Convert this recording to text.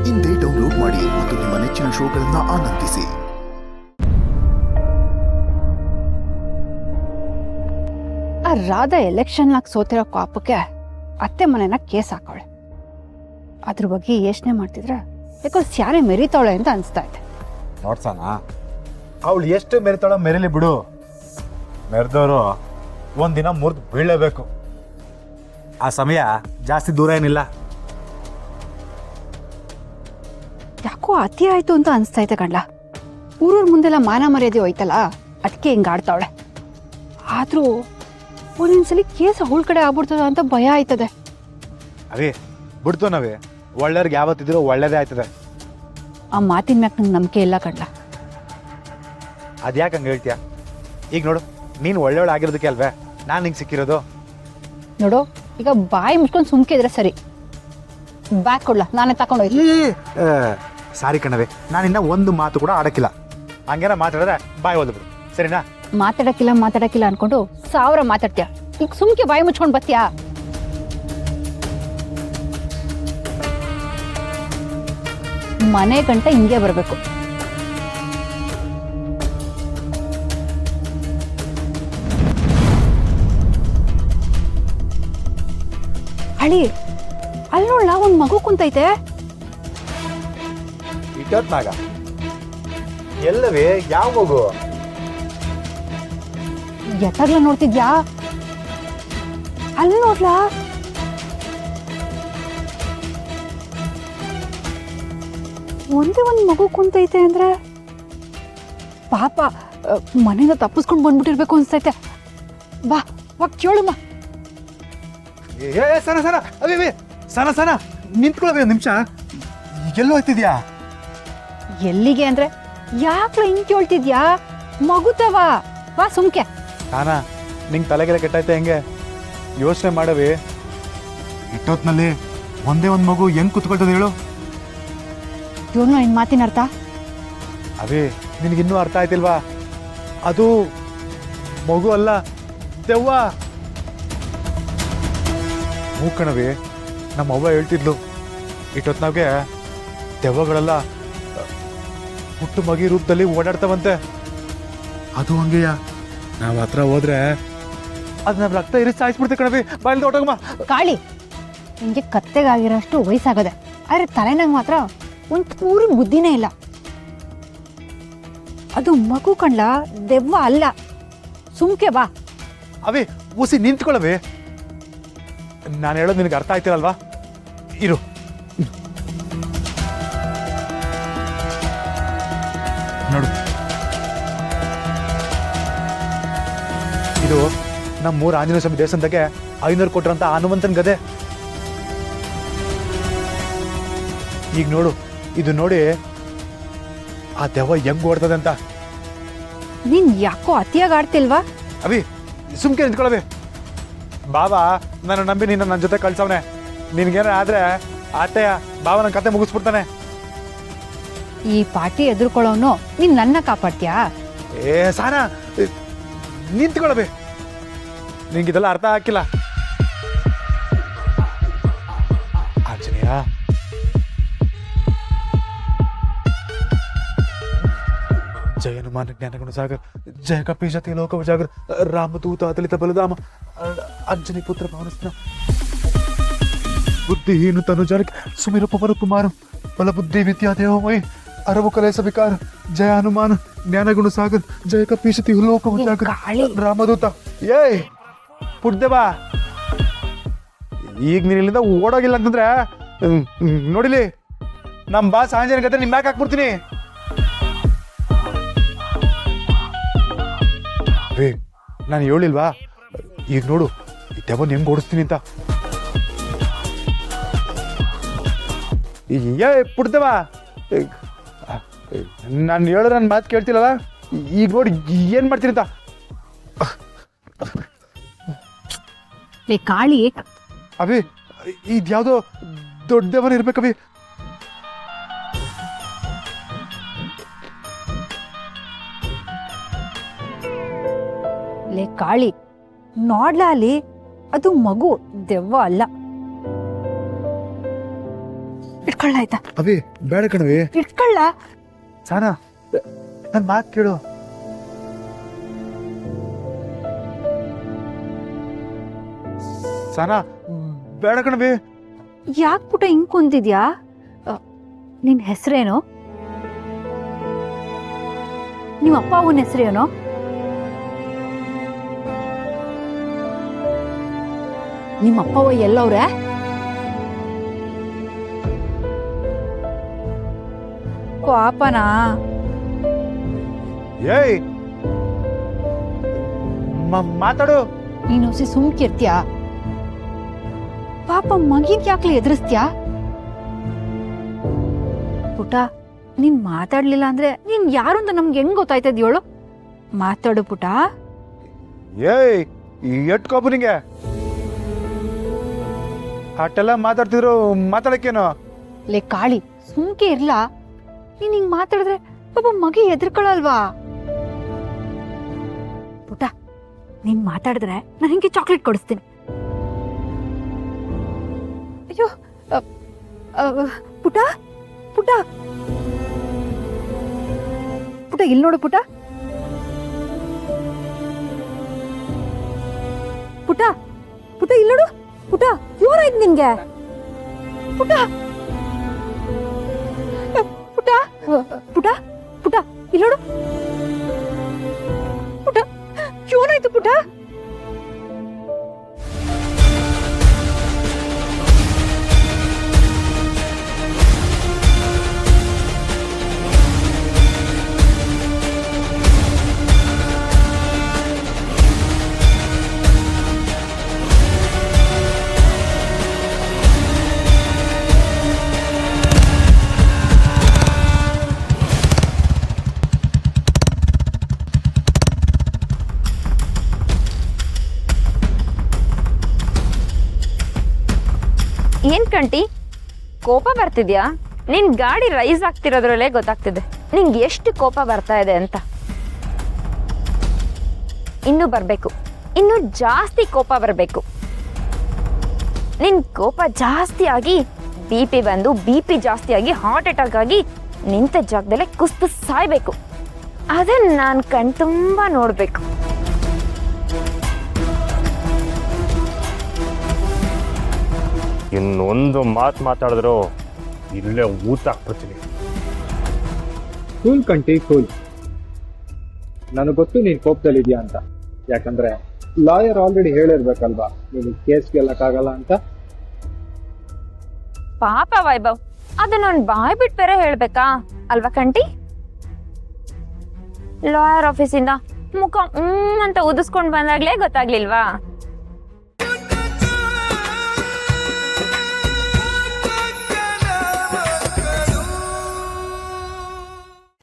ಇಂದೇ ಡೌನ್ಲೋಡ್ ಮಾಡಿ ಮತ್ತು ನಿಮ್ಮ ನೆಚ್ಚಿನ ಶೋಗಳನ್ನು ಆನಂದಿಸಿ. ಆ ರಾಧಾ ಎಲೆಕ್ಷನ್ಲಾಗ ಸೋತಿರೋ ಕಾಪಕ್ಕೆ ಅತ್ತೆ ಮನೆನ ಕೇಸ್ ಹಾಕೋಳೆ. ಅದ್ರ ಬಗ್ಗೆ ಯೋಚನೆ ಮಾಡ್ತಿದ್ರೆ ಯಾಕೋ ಸ್ಯಾರೆ ಮೆರಿತಾವಳೆ ಅಂತ ಅನಿಸ್ತಾ ಇದೆ. ನೋಡ್ಸಣ, ಅವಳು ಎಷ್ಟು ಮೆರಿತಾಳ ಮೆರಿಲಿ ಬಿಡು. ಮೆರೆದವರು ಒಂದಿನ ಮುರಿದು ಬೀಳಲೇಬೇಕು. ಆ ಸಮಯ ಜಾಸ್ತಿ ದೂರ ಏನಿಲ್ಲ. ಯಾಕೋ ಅತಿ ಆಯ್ತು ಅಂತ ಅನಿಸ್ತಾ ಇದೆ ಕಣ್ಲ. ಊರೂರ್ ಮುಂದೆಲ್ಲ ಮಾನ ಮರ್ಯಾದೆ ಹೋಯ್ತಲ್ಲ, ಅದಕ್ಕೆ ಹಿಂಗೆ ಆಡ್ತಾವಳೆ. ಆದ್ರೂ ಒಂದೊಂದ್ಸಲಿ ಕೇಸ ಹುಳ್ ಕಡೆ ಆಗ್ಬಿಡ್ತದ ಅಂತ ಭಯ ಆಯ್ತದೆ. ಅವೇ ಬಿಡ್ತು ನಾವೇ, ಒಳ್ಳೆಯವ್ರಿಗೆ ಯಾವತ್ತಿದ್ರೂ ಒಳ್ಳೇದೇ ಆಯ್ತದೆ. ಆ ಮಾತಿನ ಮ್ಯಾಕ್ ನಂಗೆ ನಂಬಿಕೆ ಇಲ್ಲ ಕಣ್ಲ. ಅದ್ಯಾಕೆ ಹಂಗೆ ಹೇಳ್ತೀಯ? ಈಗ ನೋಡು, ನೀನು ಒಳ್ಳೆಯವಳು ಆಗಿರೋದಕ್ಕೆ ಅಲ್ವೇ ನಾನು ನಿಂಗೆ ಸಿಕ್ಕಿರೋದು. ನೋಡು, ಈಗ ಬಾಯಿ ಮುಚ್ಕೊಂಡು ಸುಮ್ಕೆ ಇದ್ರೆ ಸರಿ. ಬ್ಯಾಗ್ ಕೊಡ್ಲ, ನಾನೇ ತಗೊಂಡೋಯ್ತು. ಸಾರಿ ಕಣವೆ, ನಾನಿನ್ನ ಒಂದು ಮಾತು ಕೂಡ ಆಡಕ್ಕಿಲ್ಲ. ಹಂಗೇನ ಮಾತಾಡಿದ್ರೆ ಬಾಯಿ ಓದ್ಬಿಡು, ಸರಿನಾ? ಮಾತಾಡಕ್ಕಿಲ್ಲ ಅನ್ಕೊಂಡು 1000 ಮಾತಾಡ್ತೀಯ. ಈಗ ಸುಮ್ಕೆ ಬಾಯಿ ಮುಚ್ಕೊಂಡು ಬರ್ತೀಯಾ? ಮನೆ ಗಂಟ ಹಿಂಗೆ ಬರ್ಬೇಕು. ಅಳಿ, ಅಲ್ಲಿ ನೋಡ್ಲ, ಒಂದ್ ಮಗು ಕುಂತೈತೆ. ಇಟ್ಟೊತ್ನಾಗ ಎಲ್ಲವೇ? ಯಾವ ಮಗು? ಎತ್ತಾಗ್ಲ ನೋಡ್ತಿದ್ಯಾ? ಅಲ್ಲಿ ನೋಡ್ಲಾ, ಒಂದೇ ಒಂದ್ ಮಗು ಕುಂತೈತೆ ಅಂದ್ರೆ ಪಾಪ ಮನೆಯಿಂದ ತಪ್ಪಿಸ್ಕೊಂಡು ಬಂದ್ಬಿಟ್ಟಿರ್ಬೇಕು ಅನ್ಸ್ತೈತೆ. ಬಾ ವಾ ಕೇಳುಮ್ಮ. ಸನ ಸನ ಅವೇ ಸನ ಸನ ನಿಂತ್ಕೊಳ್ಳೋದೇ ಒಂದು ನಿಮಿಷ. ಎಲ್ಲೋ ಹೋಯ್ತಿದ್ಯಾ? ಎಲ್ಲಿಗೆ ಅಂದ್ರೆ ಯಾಕ್ಲ ಹಿಂಗ್ ಕೇಳ್ತಿದ್ಯಾ? ಮಗುತವ, ಬಾ ಸುಮ್ಕೆ. ನಾನಾ ನಿಂಗೆ ತಲೆಗೆಲ್ಲ ಕೆಟ್ಟೈತೆ ಹೆಂಗೆ? ಯೋಚನೆ ಮಾಡವಿ. ಇಟ್ಟೊತ್ನಲ್ಲಿ ಒಂದೇ ಒಂದು ಮಗು ಹೆಂಗ್ ಕುತ್ಕೊಳ್ತದೆ ಹೇಳು? ಇವನು ನಿನ್ ಮಾತಿನ ಅರ್ಥ? ಅವೇ ನಿನಗಿನ್ನೂ ಅರ್ಥ ಆಯ್ತಿಲ್ವಾ? ಅದು ಮಗು ಅಲ್ಲ, ದೆವ್ವ. ಮೂಕಣವಿ, ನಮ್ಮ ಅವ್ವ ಹೇಳ್ತಿದ್ಲು, ಇಟ್ಟೊತ್ನಾಗೆ ದೆವ್ವಗಳೆಲ್ಲ ಹುಟ್ಟು ಮಗಿ ರೂಪದಲ್ಲಿ ಓಡಾಡ್ತಾವಂತೆ. ಅದು ಹಂಗೆಯ, ನಾವು ಹತ್ರ ಹೋದ್ರೆ ಅದು ನಮ್ಮ ರಕ್ತ ಇರಿಸಿ ಸಾಯಿಸ್ಬಿಡ್ತೆ ಕಣವಿ. ಬಾಯಿಲ್ದ ಹೊಟ್ಟೋಗಮ್ಮ. ಕಾಳಿ, ನಿಂಗೆ ಕತ್ತೆಗಾಗಿರೋಷ್ಟು ವಯಸ್ಸಾಗದೆ, ಆದ್ರೆ ತಲೆನಾಗ ಮಾತ್ರ ಒಂದ್ ಪೂರ ಬುದ್ಧಿನೇ ಇಲ್ಲ. ಅದು ಮಗು ಕಣ್ಲ, ದೆವ್ವ ಅಲ್ಲ. ಸುಮ್ಕೆ ಬಾ. ಅವೇ ಉಸಿ ನಿಂತ್ಕೊಳ್ಳವೆ. ನಾನು ಹೇಳೋದು ನಿನಗೆ ಅರ್ಥ ಆಯ್ತಿರಲ್ವಾ? ಇರು. ನೋಡು, ಇದು ನಮ್ಮ ಆಂಜನೇಯ ಸ್ವಾಮಿ ದೇವಸ್ಥಾನದಾಗೆ 500 ಕೊಟ್ರಂತ ಹನುಮಂತನ ಗದೆ. ಈಗ ನೋಡು, ಇದು ನೋಡಿ ಆ ದೆವ್ವ ಹೆಂಗ್ ಓಡ್ತದೆ ಅಂತ. ನೀನ್ ಯಾಕೋ ಅತಿಯಾಗಿ ಆಡ್ತಿಲ್ವಾ? ಅವಿ ಸುಮ್ಕೆ ನಿಂತ್ಕೊಳ್ಳವೆ. ಬಾಬಾ ನಾನು ನಂಬಿ ನಿನ್ನ ನನ್ನ ಜೊತೆ ಕಳ್ಸವನೆ. ನಿನ್ಗೇನ ಆದ್ರೆ ಆತೆಯ ಬಾಬಾ ನನ್ನ ಕತೆ ಮುಗಿಸ್ಬಿಡ್ತಾನೆ. ಈ ಪಾಟಿ ಎದುರ್ಕೊಳ್ಳೋನು ನೀನ್ ನನ್ನ ಕಾಪಾಡ್ತೀಯಾ? ಏ ಸಾನ, ನಿಂತ್ಕೊಳ್ಳಬೇ. ನಿಂಗಿದೆಲ್ಲ ಅರ್ಥ ಹಾಕಿಲ್ಲ. ಆಂಜನೇಯ, ಜಯ ಹನುಮಾನ ಜ್ಞಾನಗುಣ ಸಾಗರ್, ಜಯ ಕಪೀಶತಿ ಲೋಕ ಉಜಾಗರ್, ರಾಮದೂತ ಅತಲಿತ ಬಲಧಾಮ, ಅಂಜನಿ ಪುತ್ರ ಪವನಸ್ನ, ಬುದ್ಧಿಹೀನ ತನುಜಾನಕ ಸುಮಿರ ಪವನ ಕುಮಾರ, ಬಲ ಬುದ್ಧಿ ವಿದ್ಯಾ ದೇವಮಯಿ, ಅರವು ಕಲೇಶ ವಿಕಾರ, ಜಯ ಹನುಮಾನ ಜ್ಞಾನಗುಣ ಸಾಗರ್, ಜಯ ಕಪೀಶತಿ ಲೋಕ ಉಜಾಗರ್, ರಾಮದೂತ. ಏಯ್ ಪುಡ್ದೇವಾ, ಈಗ ನೀನು ಇಲ್ಲಿಂದ ಓಡೋಗಿಲ್ಲ ಅಂತಂದ್ರೆ ನೋಡಿಲಿ, ನಮ್ಮ ಬಾಸ್ ಆಂಜನೇಯನ ಕತೆ ನಿಮ್ಮ ಮ್ಯಾಕ್ ಹಾಕ್ಬಿಡ್ತೀನಿ. ನಾನು ಹೇಳಿಲ್ವಾ? ಈಗ ನೋಡು, ಈ ದೆವ್ವನ್ ಹೆಂಗ್ ಓಡಿಸ್ತೀನಿ ಅಂತ. ಏ ಪುಡ್ದೇವಾ, ನಾನು ಹೇಳೋ ನನ್ನ ಮಾತು ಕೇಳ್ತಿಲ್ಲಲ್ಲ? ಈಗ ನೋಡಿ ಏನ್ ಮಾಡ್ತೀನಿ ಅಂತ. ಕಾಳಿ, ಅವಿ ಇದ್ಯಾವುದೋ ದೊಡ್ಡ ದೆವ್ವನ ಇರ್ಬೇಕವಿ. ಲೇ ಕಾಳಿ, ನೋಡ್ಲ ಅಲ್ಲಿ, ಅದು ಮಗು, ದೆವ್ವ ಅಲ್ಲ. ಇಟ್ಕೊಳ್ಳ ಆಯ್ತಾ? ಅವಿ ಬೇಡ ಕಣವಿ. ಇಟ್ಕೊಳ್ಳ. ಸಾನಾ ನನ್ ಮಾತು ಕೇಳು. ಸಾನಾ ಬೇಡ ಕಣವಿ. ಯಾಕೆ ಪುಟ ಹಿಂಗ್ ಕುಂತಿದ್ಯಾ? ನಿನ್ ಹೆಸರೇನು? ನಿಮ್ಮ ಅಪ್ಪ ಅವನ ಹೆಸರೇನು? ನಿಮ್ಮ ಅಪ್ಪ ಅವ್ವ ಎಲ್ಲವ್ರೆ? ಪಾಪನಾ? ಏಯ್ ಮಾತಾಡು. ನೀನು ಹೊಸಿ ಸುಮ್ಕಿರ್ತೀಯಾ? ಪಾಪ ಮಗಿನ್ ಯಾಕ್ಲೆ ಎದುರಿಸ್ತೀಯಾ? ಪುಟ ನೀನ್ ಮಾತಾಡ್ಲಿಲ್ಲ ಅಂದ್ರೆ ನೀನ್ ಯಾರು ಅಂತ ನಮ್ಗೆ ಹೆಂಗ್ ಗೊತ್ತಾಯ್ತದ ಹೇಳು? ಮಾತಾಡು ಪುಟ. ಏಯ್ ಎಟ್ಕೋಬು ನಿಂಗೆ ಅಟ್ಟೆಲ್ಲ ಮಾತಾಡ್ತಿದ್ರು ಮಾತಾಡಕ್ಕೇನು? ಲೇ ಕಾಳಿ ಸುಮ್ಕೆ ಇರ್ಲಾ? ನೀನ್ ಹಿಂಗ್ ಮಾತಾಡಿದ್ರೆ ಪಾಪ ಮಗಿ ಎದ್ರಕೊಳಲ್ವಾ? ಪುಟ ನೀನ್ ಮಾತಾಡಿದ್ರೆ ನಾನು ಹಿಂಗೆ ಚಾಕ್ಲೇಟ್ ಕೊಡಿಸ್ತೀನಿ. ಅಯ್ಯೋ ಪುಟ ಪುಟ ಪುಟ ಇಲ್ಲಿ ನೋಡು ಪುಟ. ಪುಟ ಪುಟ ಇಲ್ಲಿ ನೋಡು ಪುಟ. ಏನಾಯ್ತು ನಿನ್ಗೆ ಪುಟ? ಪುಟ ಪುಟ ಪುಟ ಇಲ್ಲಿ ನೋಡು ಪುಟ. ಏನಾಯ್ತು ಪುಟ? ಏನ್ ಕಂಟಿ ಕೋಪ ಬರ್ತಿದ್ಯಾ? ನಿನ್ ಗಾಡಿ ರೈಸ್ ಆಗ್ತಿರೋದ್ರಲ್ಲೇ ಗೊತ್ತಾಗ್ತಿದೆ ನಿಂಗೆ ಎಷ್ಟು ಕೋಪ ಬರ್ತಾ ಇದೆ ಅಂತ. ಇನ್ನು ಬರ್ಬೇಕು, ಇನ್ನು ಜಾಸ್ತಿ ಕೋಪ ಬರ್ಬೇಕು. ನಿನ್ ಕೋಪ ಜಾಸ್ತಿ ಆಗಿ BP ಬಂದು BP ಜಾಸ್ತಿ ಆಗಿ ಹಾರ್ಟ್ ಅಟ್ಯಾಕ್ ಆಗಿ ನಿಂತ ಜಾಗದಲ್ಲೇ ಕುಸ್ತು ಸಾಯ್ಬೇಕು. ಅದನ್ನ ನಾನು ಕಣ್ತುಂಬಾ ನೋಡ್ಬೇಕು. ಇನ್ನೊಂದು ಮಾತು ಮಾತಾಡಿದ್ರು ಇಲ್ಲೇ ಊತ ಹಾಕ್ಬಿಡ್ತೀನಿ. ಕೂಲ್ ಕಂಟಿ ಕೂಲ್. ನನಗೆ ಗೊತ್ತು ನೀನು ಕೋಪದಲ್ಲಿದ್ಯಾ ಅಂತ. ಯಾಕಂದ್ರೆ ಲಾಯರ್ ಆಲ್ರೆಡಿ ಹೇಳಿರ್ಬೇಕಲ್ವಾ ನೀನು ಕೇಸ್ ಗೆಲ್ಲಕ್ಕಾಗಲ್ಲ ಅಂತ. ಪಾಪ ವೈಭವ್, ಅದನ್ನ ನಾನು ಬಾಯ್ ಬಿಟ್ಟು ಬೇರೆ ಹೇಳ್ಬೇಕಾ ಅಲ್ವಾ ಕಂಟಿ? ಲಾಯರ್ ಆಫೀಸಿಂದ ಮುಖ ಅಂತ ಉದಿಸ್ಕೊಂಡ್ ಬಂದಾಗ್ಲೇ ಗೊತ್ತಾಗ್ಲಿಲ್ವಾ